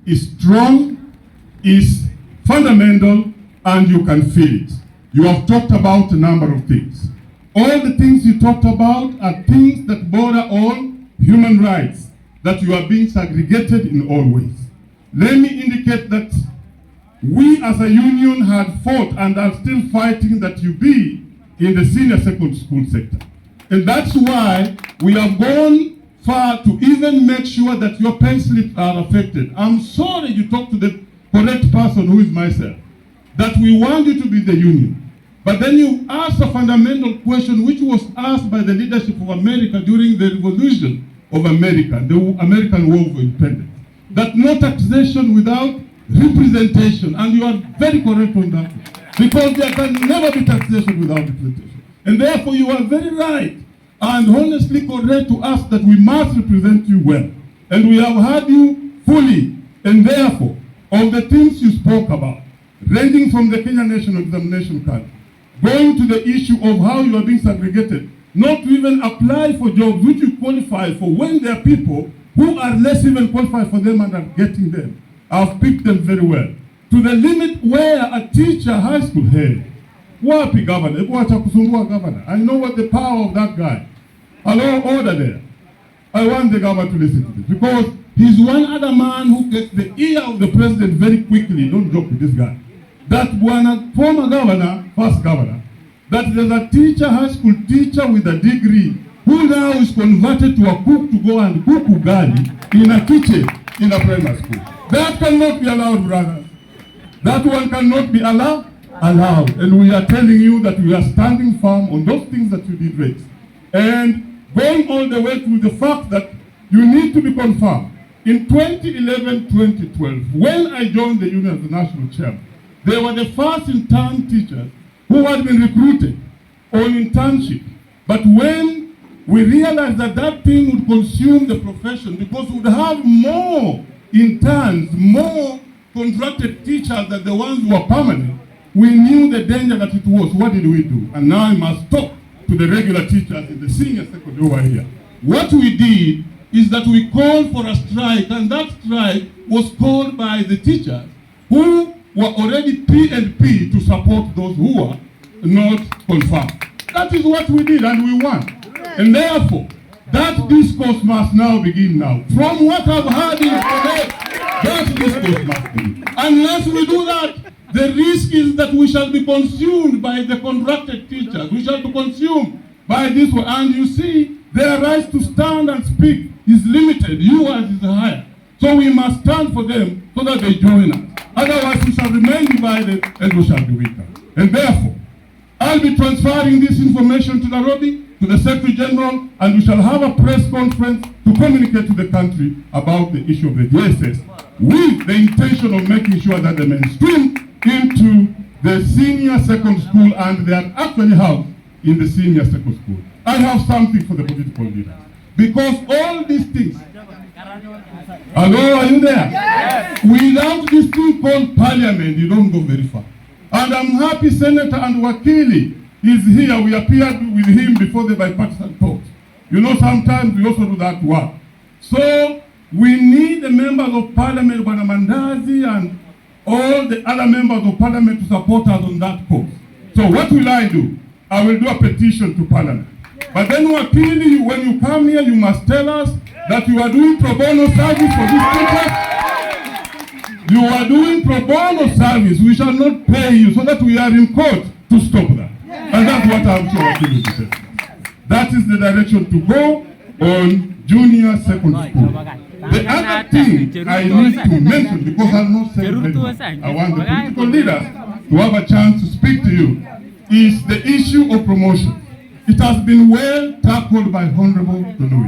is strong, is fundamental, and you can feel it. You have talked about a number of things. All the things you talked about are things that border on human rights, that you are being segregated in all ways. Let me indicate that we as a union had fought and are still fighting that you be in the senior secondary school sector. And that's why we have gone far to even make sure that your pay slips are affected. I'm sorry you talked to the correct person, who is myself, that we want you to be the union. But then you asked a fundamental question which was asked by the leadership of America during the Revolution of America, the American War of Independence, that no taxation without representation. And you are very correct on that, because there can never be taxation without representation. And therefore you are very right and honestly correct to ask that we must represent you well. And we have heard you fully. And therefore, of the things you spoke about, ranging from the Kenya National Examination Card, going to the issue of how you are being segregated, not to even apply for jobs which you qualify for, when there are people who are less even qualified for them and are getting them. I've picked them very well. To the limit where a teacher, high school head, wapi governor, governor, I know what the power of that guy. Hello, order there. I want the governor to listen to this, because he's one other man who gets the ear of the president very quickly. Don't joke with this guy. That one former governor, first governor, that there's a teacher, high school teacher with a degree, who now is converted to a cook to go and cook ugali in a kitchen in a primary school. That cannot be allowed, brothers. That one cannot be allowed. And we are telling you that we are standing firm on those things that you did raise. And going all the way to the fact that you need to be confirmed. In 2011-2012, when I joined the union as the national chairman, they were the first intern teachers who had been recruited on internship. But when we realized that that thing would consume the profession, because we would have more interns, more contracted teachers than the ones who were permanent, we knew the danger that it was. What did we do? And now I must talk to the regular teachers in the senior secondary over here. What we did is that we called for a strike, and that strike was called by the teachers who were already P&P to support those who were not confirmed. That is what we did, and we won. And therefore, that discourse must now begin now. From what I've heard in today, that discourse must begin. Unless we do that, the risk is that we shall be consumed by the contracted teachers. We shall be consumed by this one. And you see, their right to stand and speak is limited. Yours is higher. So we must stand for them so that they join us. Otherwise, we shall remain divided and we shall be weaker. And therefore, I'll be transferring this information to Nairobi, to the Secretary General, and we shall have a press conference to communicate to the country about the issue of the JSS, with the intention of making sure that they mainstream into the senior secondary school, and they are actually housed in the senior secondary school. I have something for the political leaders, because all these things. Hello, are you there? Yes. Without this thing called parliament, you don't go very far. And I'm happy Senator and Wakili is here. We appeared with him before the bipartisan talks. You know, sometimes we also do that work. So we need the members of parliament, Bwana Mandazi, and all the other members of parliament to support us on that cause. So what will I do? I will do a petition to parliament. But then Wakili, when you come here, you must tell us that you are doing pro bono service for this people. You are doing pro bono service. We shall not pay you, so that we are in court to stop that. And that's what I'm sure Wakili will say. That is the direction to go on junior secondary school. The other thing I need to mention, because I'm not saying anything, I want the political leaders to have a chance to speak to you, is the issue of promotion. It has been well tackled by Honorable Donui.